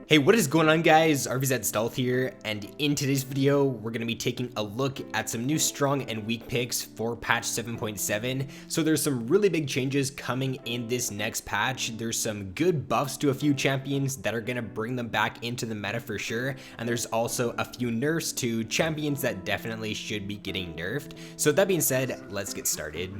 Hey, what is going on guys? RvzStealth here, and in today's video, we're going to be taking a look at some new strong and weak picks for patch 7.7. So there's some really big changes coming in this next patch. There's some good buffs to a few champions that are going to bring them back into the meta for sure. And there's also a few nerfs to champions that definitely should be getting nerfed. So that being said, let's get started.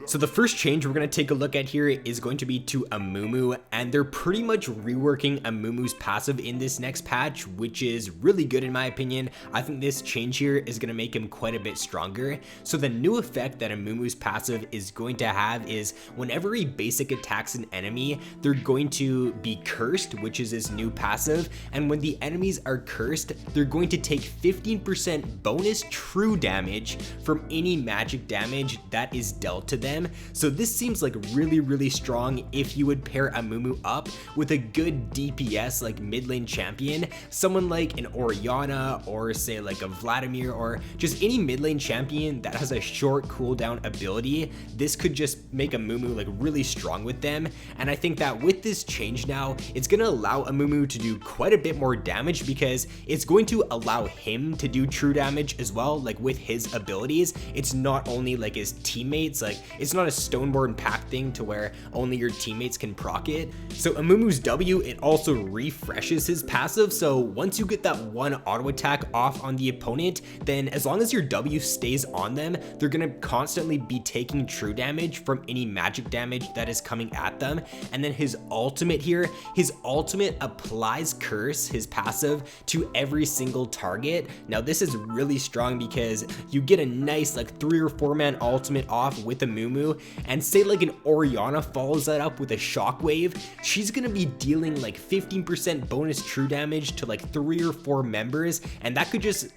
So the first change we're going to take a look at here is going to be to Amumu, and they're pretty much reworking Amumu's passive in this next patch, which is really good in my opinion. I think this change here is going to make him quite a bit stronger. So the new effect that Amumu's passive is going to have is whenever he basic attacks an enemy, they're going to be cursed, which is his new passive, and when the enemies are cursed, they're going to take 15% bonus true damage from any magic damage that is dealt to them. So this seems like really strong if you would pair Amumu up with a good DPS like mid lane champion, someone like an Orianna or say like a Vladimir or just any mid lane champion that has a short cooldown ability. This could just make Amumu like really strong with them, and I think that with this change now, it's going to allow Amumu to do quite a bit more damage because it's going to allow him to do true damage as well, like with his abilities. It's not only like his teammates, like it's not a Stoneborn pack thing to where only your teammates can proc it. So Amumu's W, it also refreshes his passive, so once you get that one auto attack off on the opponent, then as long as your W stays on them, they're gonna constantly be taking true damage from any magic damage that is coming at them. And then his ultimate here, his ultimate applies curse, his passive, to every single target. Now this is really strong because you get a nice like 3 or 4 man ultimate off with Amumu, and say like an Orianna follows that up with a shockwave, she's gonna be dealing like 15% bonus true damage to like 3 or 4 members, and that could just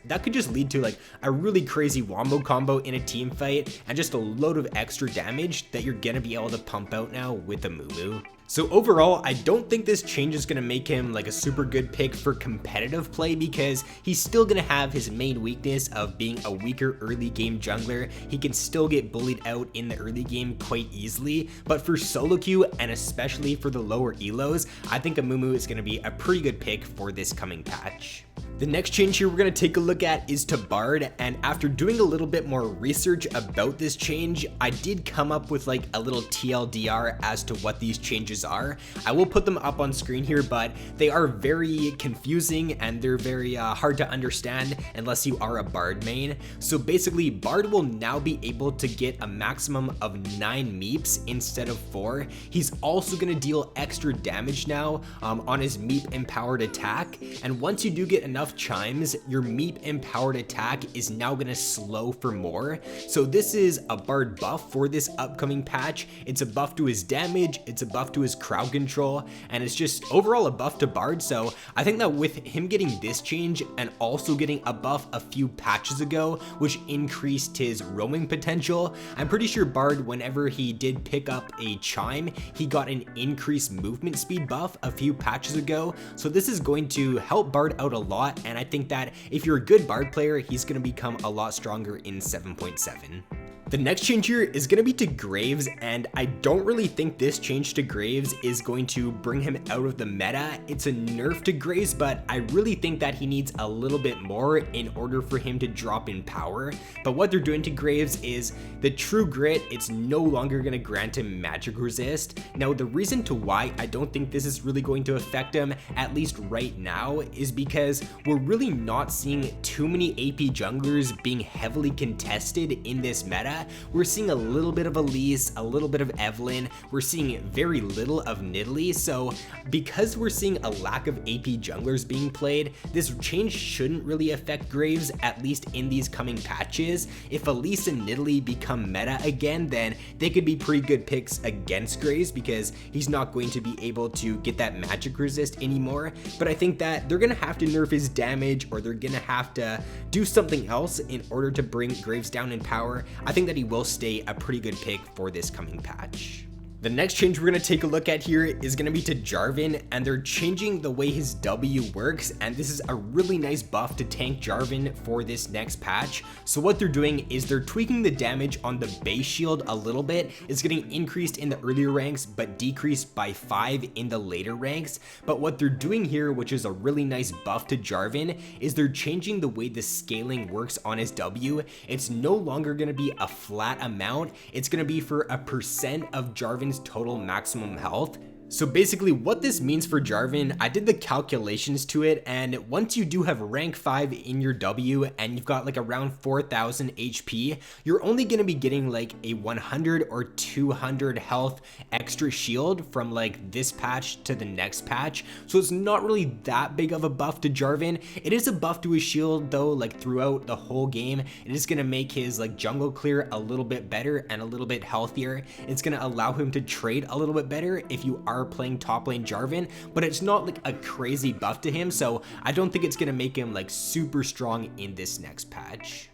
lead to like a really crazy wombo combo in a team fight and just a load of extra damage that you're gonna be able to pump out now with Amumu. So overall, I don't think this change is going to make him like a super good pick for competitive play because he's still going to have his main weakness of being a weaker early game jungler. He can still get bullied out in the early game quite easily, but for solo queue and especially for the lower elos, I think Amumu is going to be a pretty good pick for this coming patch. The next change here we're going to take a look at is to Bard, and after doing a little bit more research about this change, I did come up with like a little TLDR as to what these changes are. I will put them up on screen here, but they are very confusing and they're very hard to understand unless you are a Bard main. So basically, Bard will now be able to get a maximum of 9 meeps instead of 4. He's also going to deal extra damage now on his meep empowered attack, and once you do get enough chimes, your meep empowered attack is now going to slow for more. So this is a Bard buff for this upcoming patch. It's a buff to his damage, it's a buff to his crowd control, and it's just overall a buff to Bard. So I think that with him getting this change and also getting a buff a few patches ago, which increased his roaming potential, I'm pretty sure Bard, whenever he did pick up a chime, he got an increased movement speed buff a few patches ago. So this is going to help Bard out a lot, and I think that if you're a good Bard player, he's going to become a lot stronger in 7.7. The next change here is going to be to Graves, and I don't really think this change to Graves is going to bring him out of the meta. It's a nerf to Graves, but I really think that he needs a little bit more in order for him to drop in power. But what they're doing to Graves is the True Grit, it's no longer going to grant him magic resist. Now the reason to why I don't think this is really going to affect him, at least right now, is because we're really not seeing too many AP junglers being heavily contested in this meta. We're seeing a little bit of Elise, a little bit of Evelyn, we're seeing very little of Nidalee. So because we're seeing a lack of AP junglers being played, this change shouldn't really affect Graves, at least in these coming patches. If Elise and Nidalee become meta again, then they could be pretty good picks against Graves because he's not going to be able to get that magic resist anymore. But I think that they're going to have to nerf his damage, or they're going to have to do something else in order to bring Graves down in power. I think that he will stay a pretty good pick for this coming patch. The next change we're going to take a look at here is going to be to Jarvan, and they're changing the way his W works, and this is a really nice buff to tank Jarvan for this next patch. So what they're doing is they're tweaking the damage on the base shield a little bit. It's getting increased in the earlier ranks but decreased by 5 in the later ranks. But what they're doing here, which is a really nice buff to Jarvan, is they're changing the way the scaling works on his W. It's no longer going to be a flat amount, it's going to be for a percent of Jarvan's total maximum health. So basically what this means for Jarvan, I did the calculations to it, and once you do have rank 5 in your W and you've got like around 4,000 HP, you're only going to be getting like a 100 or 200 health extra shield from like this patch to the next patch. So it's not really that big of a buff to Jarvan. It is a buff to his shield though, like throughout the whole game. It is going to make his like jungle clear a little bit better and a little bit healthier. It's going to allow him to trade a little bit better if you are playing top lane Jarvan, but it's not like a crazy buff to him, so I don't think it's gonna make him like super strong in this next patch.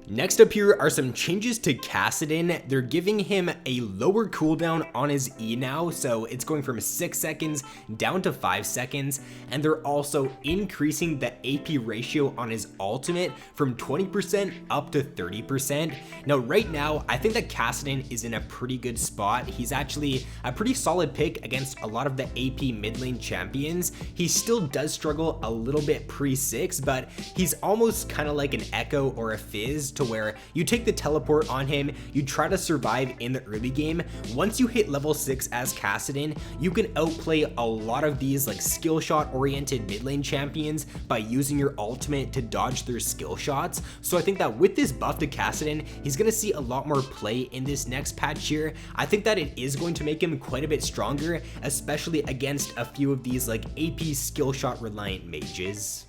Next up here are some changes to Kassadin. They're giving him a lower cooldown on his E now, so it's going from 6 seconds down to 5 seconds, and they're also increasing the AP ratio on his ultimate from 20% up to 30%. Now right now, I think that Kassadin is in a pretty good spot. He's actually a pretty solid pick against a lot of the AP mid lane champions. He still does struggle a little bit pre-6, but he's almost kind of like an Echo or a Fizz, to where you take the teleport on him, you try to survive in the early game. Once you hit level 6 as Kassadin, you can outplay a lot of these like skill shot oriented mid lane champions by using your ultimate to dodge their skill shots. So I think that with this buff to Kassadin, he's going to see a lot more play in this next patch here. I think that it is going to make him quite a bit stronger, especially against a few of these like AP skill shot reliant mages.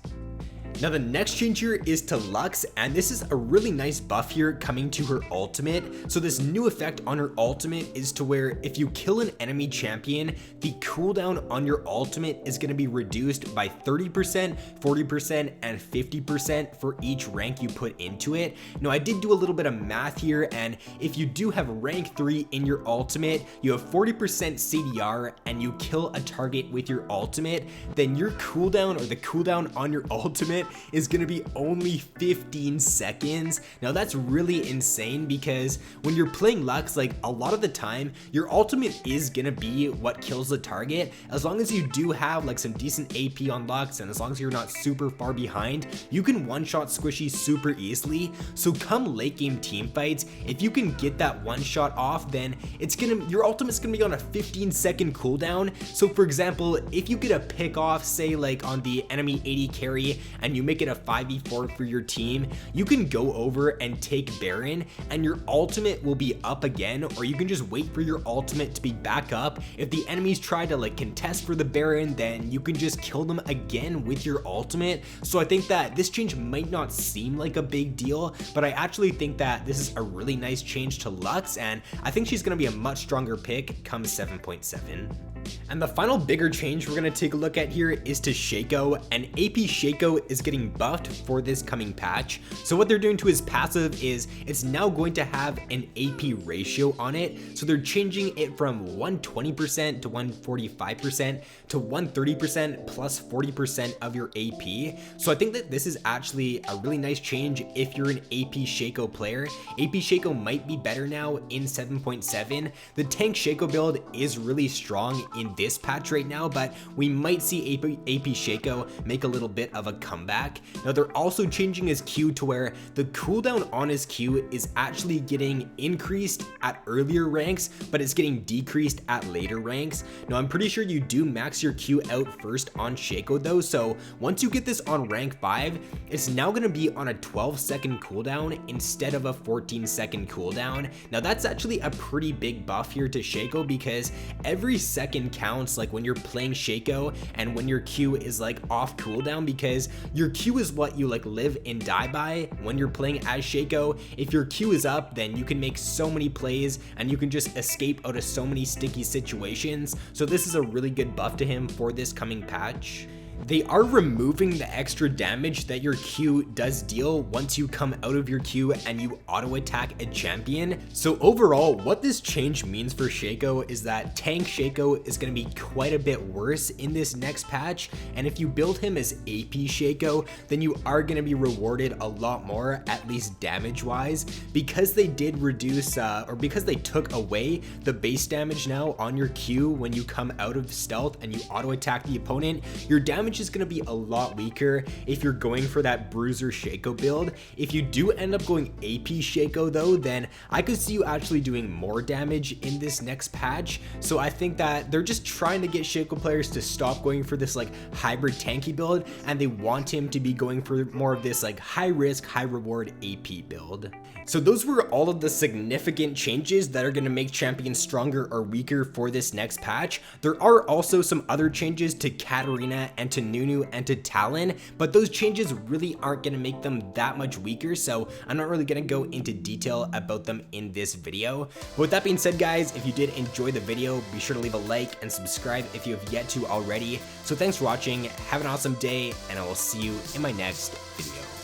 Now the next change here is to Lux, and this is a really nice buff here coming to her ultimate. So this new effect on her ultimate is to where if you kill an enemy champion, the cooldown on your ultimate is going to be reduced by 30%, 40%, and 50% for each rank you put into it. Now I did do a little bit of math here, and if you do have rank 3 in your ultimate, you have 40% CDR, and you kill a target with your ultimate, then your cooldown, or the cooldown on your ultimate, is going to be only 15 seconds. Now that's really insane, because when you're playing Lux, like a lot of the time your ultimate is going to be what kills the target. As long as you do have like some decent AP on Lux, and as long as you're not super far behind, you can one-shot Squishy super easily. So come late game team fights, if you can get that one shot off, then your ultimate's gonna be on a 15-second cooldown. So for example, if you get a pick off, say like on the enemy AD carry, and you make it a 5v4 for your team, you can go over and take Baron, and your ultimate will be up again, or you can just wait for your ultimate to be back up. If the enemies try to like contest for the Baron, then you can just kill them again with your ultimate. So I think that this change might not seem like a big deal, but I actually think that this is a really nice change to Lux, and I think she's going to be a much stronger pick come 7.7. And the final bigger change we're going to take a look at here is to Shaco, and AP Shaco is getting buffed for this coming patch. So what they're doing to his passive is it's now going to have an AP ratio on it. So they're changing it from 120% to 145% to 130% plus 40% of your AP. So I think that this is actually a really nice change if you're an AP Shaco player. AP Shaco might be better now in 7.7. The tank Shaco build is really strong in this patch right now, but we might see AP Shaco make a little bit of a comeback. Now they're also changing his Q to where the cooldown on his Q is actually getting increased at earlier ranks, but it's getting decreased at later ranks. Now I'm pretty sure you do max your Q out first on Shaco though, so once you get this on rank 5, it's now going to be on a 12-second cooldown instead of a 14-second cooldown. Now that's actually a pretty big buff here to Shaco, because every second counts, like when you're playing Shaco and when your Q is like off cooldown, because your Q is what you like live and die by when you're playing as Shaco. If your Q is up, then you can make so many plays and you can just escape out of so many sticky situations. So this is a really good buff to him for this coming patch. They are removing the extra damage that your Q does deal once you come out of your Q and you auto attack a champion. So overall, what this change means for Shaco is that tank Shaco is going to be quite a bit worse in this next patch, and if you build him as AP Shaco, then you are going to be rewarded a lot more, at least damage wise, because they did reduce or because they took away the base damage now on your Q when you come out of stealth and you auto attack the opponent. Your damage is going to be a lot weaker if you're going for that bruiser Shaco build. If you do end up going AP Shaco though, then I could see you actually doing more damage in this next patch. So I think that they're just trying to get Shaco players to stop going for this like hybrid tanky build, and they want him to be going for more of this like high risk, high reward AP build. So those were all of the significant changes that are going to make champions stronger or weaker for this next patch. There are also some other changes to Katarina and to Nunu and to Talon, but those changes really aren't going to make them that much weaker, so I'm not really going to go into detail about them in this video. But with that being said, guys, if you did enjoy the video, be sure to leave a like and subscribe if you have yet to already. So thanks for watching, have an awesome day, and I will see you in my next video.